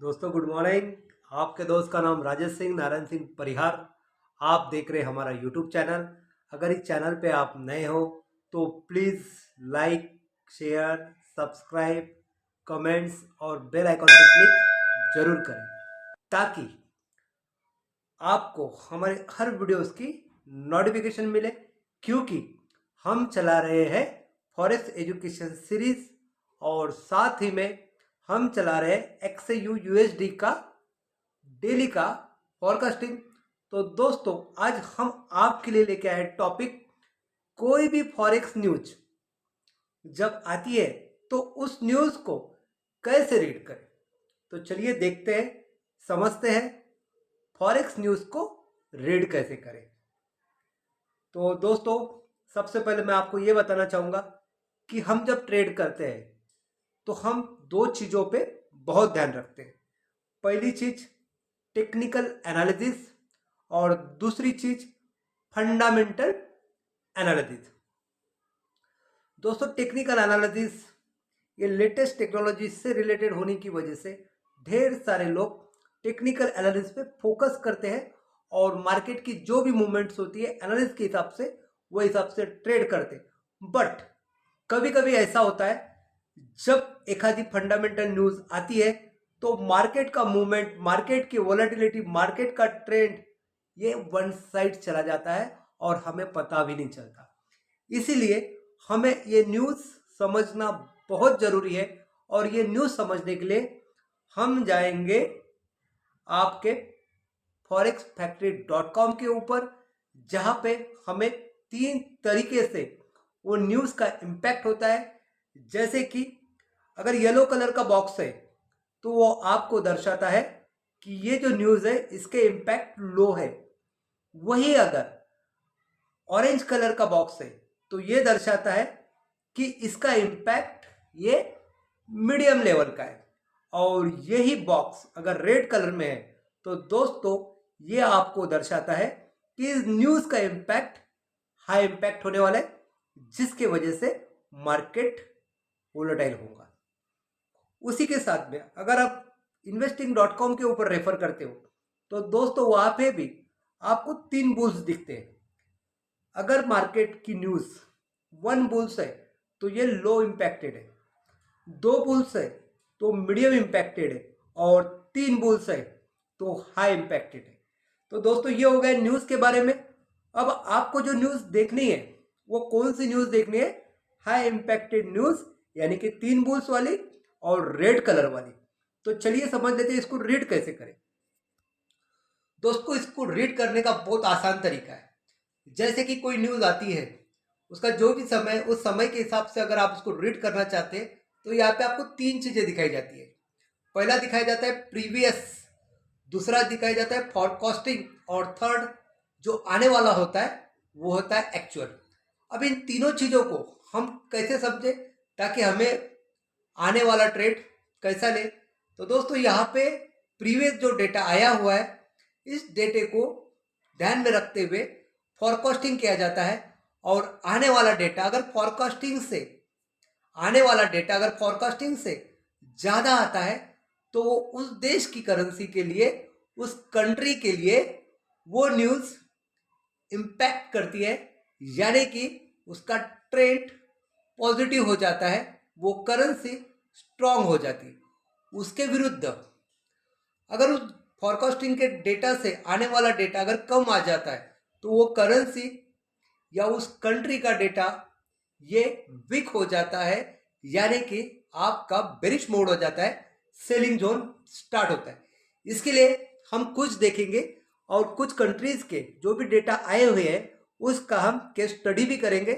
दोस्तों good morning. आपके दोस्त का नाम राजेश सिंह नारायण सिंह परिहार। आप देख रहे हैं हमारा यूट्यूब चैनल। अगर इस चैनल पे आप नए हो तो please like, share, subscribe, comments और बेल आइकन पे क्लिक जरूर करें ताकि आपको हमारे हर वीडियोस की नोटिफिकेशन मिले, क्योंकि हम चला रहे हैं फॉरेस्ट एजुकेशन सीरीज और साथ ही में हम चला रहे हैं XAU USD का डेली का फॉरकास्टिंग। तो दोस्तों आज हम आपके लिए लेके आए टॉपिक, कोई भी फॉरेक्स न्यूज जब आती है तो उस न्यूज को कैसे रीड करें। तो चलिए देखते हैं, समझते हैं फॉरेक्स न्यूज को रीड कैसे करें। तो दोस्तों सबसे पहले मैं आपको ये बताना चाहूँगा कि हम जब ट्रेड करते हैं तो हम दो चीज़ों पे बहुत ध्यान रखते हैं। पहली चीज़ टेक्निकल एनालिसिस और दूसरी चीज़ फंडामेंटल एनालिसिस। दोस्तों टेक्निकल एनालिसिस ये लेटेस्ट टेक्नोलॉजी से रिलेटेड होने की वजह से ढेर सारे लोग टेक्निकल एनालिसिस पे फोकस करते हैं और मार्केट की जो भी मूवमेंट्स होती है एनालिसिस के हिसाब से वो हिसाब से ट्रेड करते हैं। बट कभी कभी ऐसा होता है जब एक आधी फंडामेंटल न्यूज आती है तो मार्केट का मूवमेंट, मार्केट की वोलेटिलिटी, मार्केट का ट्रेंड ये वन साइड चला जाता है और हमें पता भी नहीं चलता। इसीलिए हमें ये न्यूज़ समझना बहुत ज़रूरी है और ये न्यूज़ समझने के लिए हम जाएंगे आपके forexfactory.com के ऊपर, जहाँ पे हमें 3 तरीके से वो न्यूज़ का इम्पैक्ट होता है। जैसे कि अगर येलो कलर का बॉक्स है तो वो आपको दर्शाता है कि ये जो न्यूज़ है इसके इम्पैक्ट लो है। वही अगर ऑरेंज कलर का बॉक्स है तो ये दर्शाता है कि इसका इम्पैक्ट ये मीडियम लेवल का है। और यही बॉक्स अगर रेड कलर में है तो दोस्तों ये आपको दर्शाता है कि इस न्यूज़ का इम्पैक्ट हाई इम्पैक्ट होने वाला है, जिसके वजह से मार्केट वोलेटाइल होगा। उसी के साथ में अगर आप investing.com के ऊपर रेफर करते हो तो दोस्तों वहाँ पे भी आपको 3 बुल्स दिखते हैं। अगर मार्केट की न्यूज़ 1 बुल्स है तो ये लो इम्पैक्टेड है, 2 बुल्स है तो मीडियम इम्पैक्टेड है और 3 बुल्स है तो हाई इम्पैक्टेड है। तो दोस्तों ये हो गया न्यूज़ के बारे में। अब आपको जो न्यूज़ देखनी है वो कौन सी न्यूज़ देखनी है? हाई इम्पैक्टेड न्यूज़, यानी कि 3 बुल्स वाली और रेड कलर वाली। तो चलिए समझ लेते हैं इसको रीड कैसे करें। दोस्तों इसको रीड करने का बहुत आसान तरीका है। जैसे कि कोई न्यूज़ आती है, उसका जो भी समय, उस समय के हिसाब से अगर आप उसको रीड करना चाहते हैं तो यहाँ पे आपको 3 चीज़ें दिखाई जाती है। पहला दिखाया जाता है प्रीवियस, दूसरा दिखाया जाता है फॉरकास्टिंग और थर्ड जो आने वाला होता है वो होता है एक्चुअल। अब इन तीनों चीज़ों को हम कैसे समझें ताकि हमें आने वाला ट्रेड कैसा ले। तो दोस्तों यहाँ पे प्रीवियस जो डेटा आया हुआ है इस डेटे को ध्यान में रखते हुए फॉरकास्टिंग किया जाता है। और आने वाला डेटा अगर फॉरकास्टिंग से ज़्यादा आता है तो वो उस देश की करेंसी के लिए, उस कंट्री के लिए वो न्यूज़ इम्पैक्ट करती है, यानी कि उसका ट्रेंड पॉजिटिव हो जाता है, वो करेंसी स्ट्रांग हो जाती है। उसके विरुद्ध अगर उस फॉरकास्टिंग के डेटा से आने वाला डेटा अगर कम आ जाता है तो वो करेंसी या उस कंट्री का डेटा ये वीक हो जाता है, यानी कि आपका बेरिश मोड हो जाता है, सेलिंग जोन स्टार्ट होता है। इसके लिए हम कुछ देखेंगे और कुछ कंट्रीज के जो भी डेटा आए हुए हैं उसका हम केस स्टडी भी करेंगे,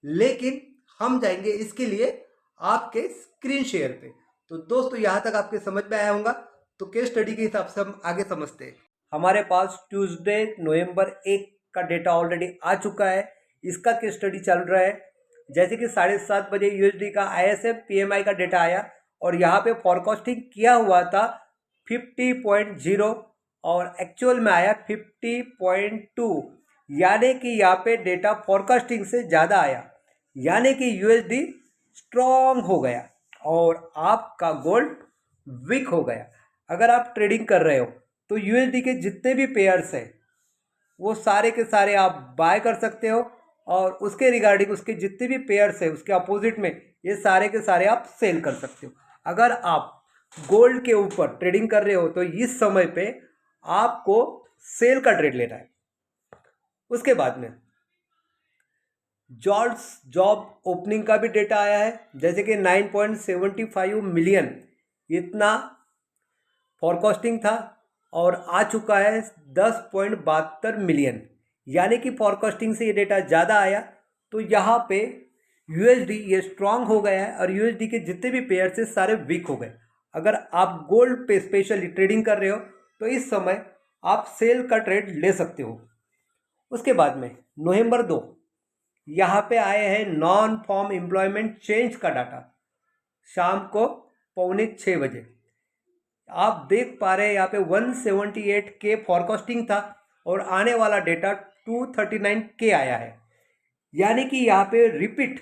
लेकिन हम जाएंगे इसके लिए आपके स्क्रीन शेयर पे। तो दोस्तों यहाँ तक आपके समझ में आया होगा। तो केस स्टडी के हिसाब से हम आगे समझते हैं। हमारे पास ट्यूसडे नवंबर 1 का डेटा ऑलरेडी आ चुका है, इसका केस स्टडी चल रहा है। जैसे कि 7:30 बजे यूएसडी का ISM PMI का डेटा आया और यहाँ पे फॉरकास्टिंग किया हुआ था 50.0 और एक्चुअल में आया 50.2, यानी कि यहाँ पे डेटा फॉरकास्टिंग से ज़्यादा आया, यानी कि USD स्ट्रॉन्ग हो गया और आपका गोल्ड वीक हो गया। अगर आप ट्रेडिंग कर रहे हो तो यूएसडी के जितने भी पेयर्स हैं वो सारे के सारे आप बाय कर सकते हो, और उसके रिगार्डिंग उसके जितने भी पेयर्स है उसके अपोजिट में ये सारे के सारे आप सेल कर सकते हो। अगर आप गोल्ड के ऊपर ट्रेडिंग कर रहे हो तो इस समय पे आपको सेल का ट्रेड लेना है। उसके बाद में जॉब ओपनिंग का भी डेटा आया है, जैसे कि 9.75 मिलियन इतना फॉरकास्टिंग था और आ चुका है 10.72 मिलियन, यानी कि फॉरकास्टिंग से ये डेटा ज़्यादा आया। तो यहाँ पे यूएसडी ये स्ट्रांग हो गया है और यूएसडी के जितने भी पेयर से सारे वीक हो गए। अगर आप गोल्ड पे स्पेशली ट्रेडिंग कर रहे हो तो इस समय आप सेल का ट्रेड ले सकते हो। उसके बाद में नवंबर 2 यहाँ पे आए हैं नॉन फॉर्म एम्प्लॉयमेंट चेंज का डाटा शाम को 5:45 आप देख पा रहे हैं यहाँ पे 178 के फॉरकास्टिंग था और आने वाला डेटा 239 के आया है, यानी कि यहाँ पे रिपीट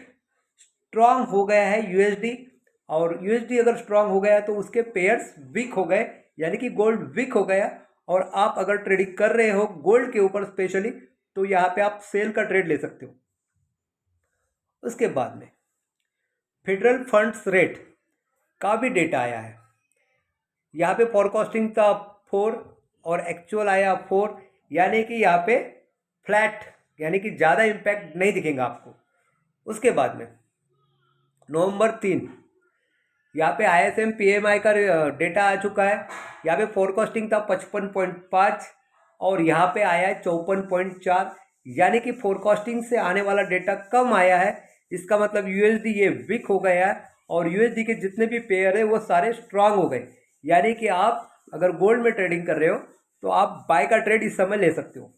स्ट्रांग हो गया है यूएसडी। और यूएसडी अगर स्ट्रांग हो गया तो उसके पेयर्स वीक हो गए, यानी कि गोल्ड वीक हो गया। और आप अगर ट्रेडिंग कर रहे हो गोल्ड के ऊपर स्पेशली तो यहाँ पे आप सेल का ट्रेड ले सकते हो। उसके बाद में फेडरल फंड्स रेट का भी डेटा आया है। यहाँ पे फॉरकास्टिंग था 4 और एक्चुअल आया 4, यानी कि यहाँ पे फ्लैट, यानी कि ज़्यादा इम्पैक्ट नहीं दिखेगा आपको। उसके बाद में नवंबर 3 यहाँ पे ISM PMI का डेटा आ चुका है। यहाँ पे फॉरकास्टिंग था 55.5 और यहाँ पे आया है 54.4, यानी कि फोरकास्टिंग से आने वाला डेटा कम आया है। इसका मतलब यूएसडी ये वीक हो गया है और यूएसडी के जितने भी पेयर है वो सारे स्ट्रांग हो गए, यानी कि आप अगर गोल्ड में ट्रेडिंग कर रहे हो तो आप बाय का ट्रेड इस समय ले सकते हो।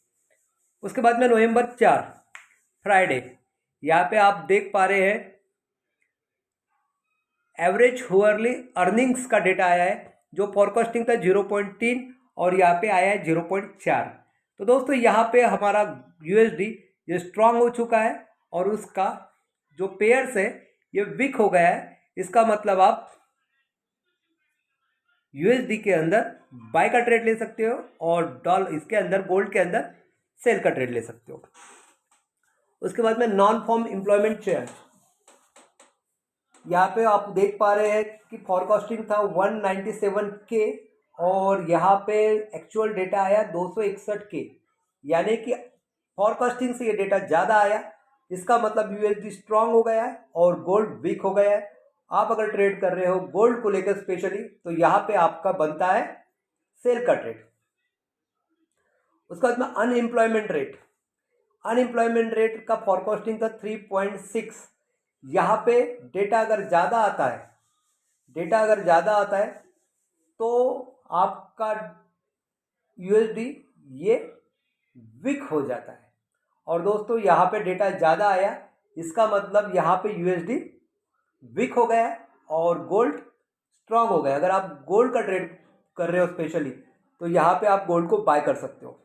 उसके बाद में नवंबर 4 फ्राइडे यहाँ पे आप देख पा रहे हैं एवरेज हुअरली अर्निंग्स का डेटा आया है, जो फॉरकास्टिंग था 0.3 और यहाँ पे आया है 0.4। तो दोस्तों यहाँ पे हमारा यूएसडी ये स्ट्रांग हो चुका है और उसका जो पेयर्स है ये वीक हो गया है। इसका मतलब आप यूएसडी के अंदर बाय का ट्रेड ले सकते हो और डॉलर इसके अंदर गोल्ड के अंदर सेल का ट्रेड ले सकते हो। उसके बाद में नॉन फॉर्म एम्प्लॉयमेंट चार्ज यहाँ पे आप देख पा रहे हैं कि फॉरकास्टिंग था 197 के और यहाँ पे एक्चुअल डेटा आया 261 के, यानी कि फॉरकास्टिंग से ये डेटा ज़्यादा आया। इसका मतलब यूएसडी स्ट्रांग हो गया है और गोल्ड वीक हो गया है। आप अगर ट्रेड कर रहे हो गोल्ड को लेकर स्पेशली तो यहाँ पे आपका बनता है सेल का ट्रेड। उसके बाद में अनएम्प्लॉयमेंट रेट का फॉरकास्टिंग था 3.6। यहाँ पे डेटा अगर ज़्यादा आता है तो आपका यूएसडी ये वीक हो जाता है। और दोस्तों यहाँ पे डेटा ज़्यादा आया, इसका मतलब यहाँ पे यूएसडी वीक हो गया है और गोल्ड स्ट्रांग हो गया। अगर आप गोल्ड का ट्रेड कर रहे हो स्पेशली तो यहाँ पे आप गोल्ड को बाय कर सकते हो।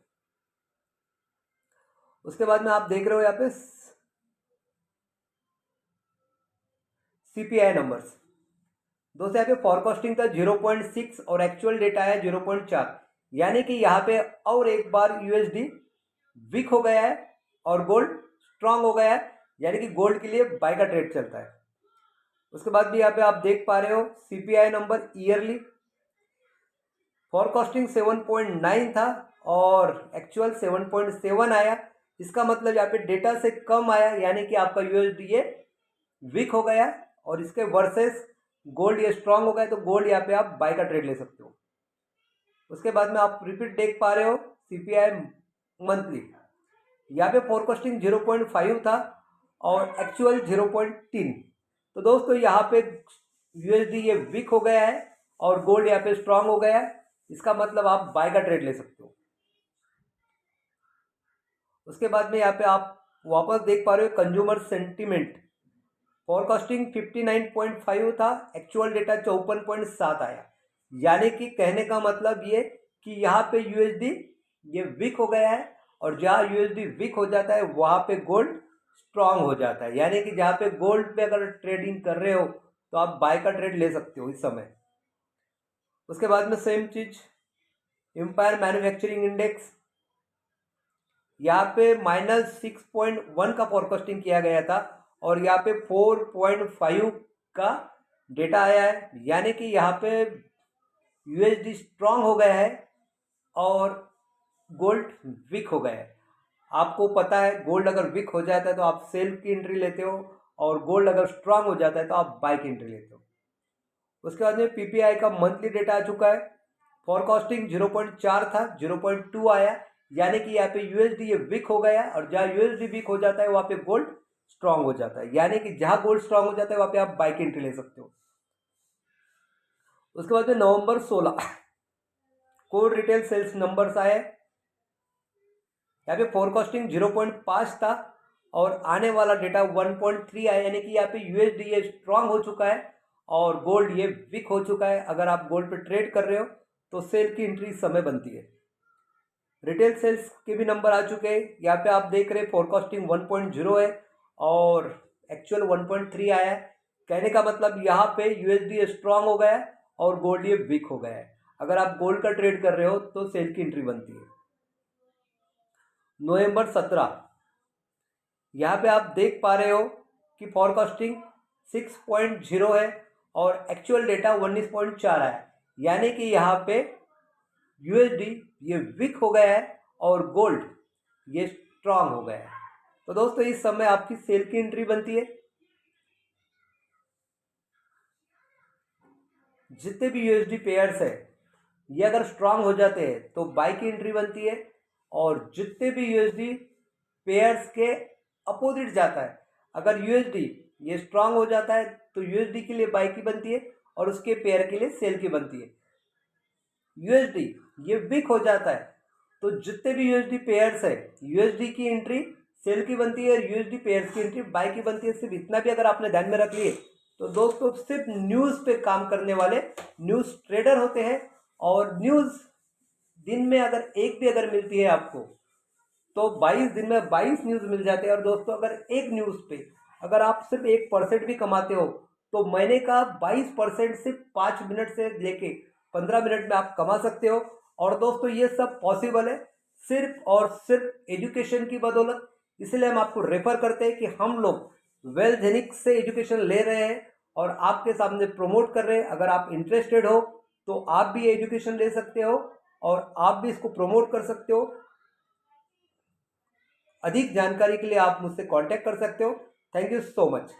उसके बाद में आप देख रहे हो यहाँ पे सीपीआई नंबर्स। दोस्तों यहाँ पे फॉरकास्टिंग था 0.6 और एक्चुअल डेटा है 0.4, यानी कि यहाँ पे और एक बार यूएसडी वीक हो गया है और गोल्ड स्ट्रांग हो गया है, यानी कि गोल्ड के लिए बाय का ट्रेड चलता है। उसके बाद भी यहाँ पे आप देख पा रहे हो सीपीआई नंबर ईयरली फॉरकास्टिंग 7.9 था और एक्चुअल 7.7 आया। इसका मतलब यहाँ पे डेटा से कम आया, यानी कि आपका यूएसडी ये वीक हो गया और इसके वर्सेस गोल्ड ये स्ट्रांग हो गया, तो गोल्ड यहाँ पे आप बाय का ट्रेड ले सकते हो। उसके बाद में आप रिपीट देख पा रहे हो सीपीआई मंथली, यहाँ पे फॉरकास्टिंग 0.5 था और एक्चुअल 0.3। तो दोस्तों यहाँ पे यूएसडी ये वीक हो गया है और गोल्ड यहाँ पे स्ट्रांग हो गया है, इसका मतलब आप बाय का ट्रेड ले सकते हो। उसके बाद में यहाँ पे आप वापस देख पा रहे हो कंज्यूमर सेंटीमेंट फॉरकास्टिंग 59.5 था, एक्चुअल डेटा 54.7 आया, यानी कि कहने का मतलब ये कि यहाँ पे यूएसडी ये वीक हो गया है और जहाँ यूएसडी वीक हो जाता है वहाँ पे गोल्ड स्ट्रांग हो जाता है, यानी कि जहाँ पे गोल्ड पे अगर ट्रेडिंग कर रहे हो तो आप बाय का ट्रेड ले सकते हो इस समय। उसके बाद में सेम चीज एम्पायर मैन्युफैक्चरिंग इंडेक्स, यहाँ पे -6.1 का फोरकास्टिंग किया गया था और यहाँ पे 4.5 का डेटा आया है, यानी कि यहाँ पे यूएसडी स्ट्रांग हो गया है और गोल्ड वीक हो गया है। आपको पता है गोल्ड अगर वीक हो जाता है तो आप सेल की एंट्री लेते हो और गोल्ड अगर स्ट्रांग हो जाता है तो आप बाई की एंट्री लेते हो। उसके बाद में पीपीआई का मंथली डेटा आ चुका है, फोरकास्टिंग 0.4 था, 0.2 आया, यानी कि यहाँ पे यूएसडी ये वीक हो गया और जहाँ यूएसडी वीक हो जाता है वहाँ पे गोल्ड स्ट्रांग हो जाता है, यानी कि जहाँ गोल्ड स्ट्रांग हो जाता है वहाँ पे आप बाई की एंट्री ले सकते हो। उसके बाद में नवंबर 16 कोर रिटेल सेल्स नंबर्स आए, यहाँ पे फोरकास्टिंग 0.5 था और आने वाला डेटा 1.3 आया, यानी कि यहाँ पे यूएसडी ये स्ट्रांग हो चुका है और गोल्ड ये वीक हो चुका है। अगर आप गोल्ड पे ट्रेड कर रहे हो तो सेल की एंट्री इस समय बनती है। रिटेल सेल्स के भी नंबर आ चुके हैं, यहाँ पे आप देख रहे हैं फोरकास्टिंग 1.0 है और एक्चुअल 1.3 आया है, कहने का मतलब यहाँ पे यूएसडी स्ट्रांग हो गया है और गोल्ड ये वीक हो गया है। अगर आप गोल्ड का ट्रेड कर रहे हो तो सेल की एंट्री बनती है। नवंबर 17 यहाँ पे आप देख पा रहे हो कि फोरकास्टिंग 6.0 है और एक्चुअल डेटा 19.4 है, यानी कि यहाँ पे यूएसडी ये वीक हो गया है और गोल्ड ये स्ट्रांग हो गया है। तो दोस्तों इस समय आपकी सेल की एंट्री बनती है। जितने भी यूएसडी पेयर्स है ये अगर स्ट्रांग हो जाते हैं तो बाई की एंट्री बनती है और जितने भी यूएसडी पेयर्स के अपोजिट जाता है, अगर यूएसडी ये स्ट्रांग हो जाता है तो यूएसडी के लिए बाई की बनती है और उसके पेयर के लिए सेल की बनती है। यूएसडी ये वीक हो जाता है तो जितने भी यूएसडी पेयर्स है यूएसडी की एंट्री सेल की बनती है और यूएसडी पेयर्स की एंट्री बाई की बनती है। सिर्फ इतना भी अगर आपने ध्यान में रख लिए तो दोस्तों सिर्फ न्यूज़ पे काम करने वाले न्यूज़ ट्रेडर होते हैं और न्यूज़ दिन में अगर एक भी अगर मिलती है आपको तो 22 दिन में 22 न्यूज़ मिल जाते हैं। और दोस्तों अगर एक न्यूज़ पे अगर आप सिर्फ 1% भी कमाते हो तो महीने का 22% सिर्फ 5 मिनट से लेके 15 मिनट में आप कमा सकते हो। और दोस्तों ये सब पॉसिबल है सिर्फ और सिर्फ एजुकेशन की बदौलत, इसलिए हम आपको रेफर करते हैं कि हम लोग वेल्थजेनिक्स से एजुकेशन ले रहे हैं और आपके सामने प्रमोट कर रहे हैं। अगर आप इंटरेस्टेड हो तो आप भी एजुकेशन ले सकते हो और आप भी इसको प्रमोट कर सकते हो। अधिक जानकारी के लिए आप मुझसे कांटेक्ट कर सकते हो। Thank you so much.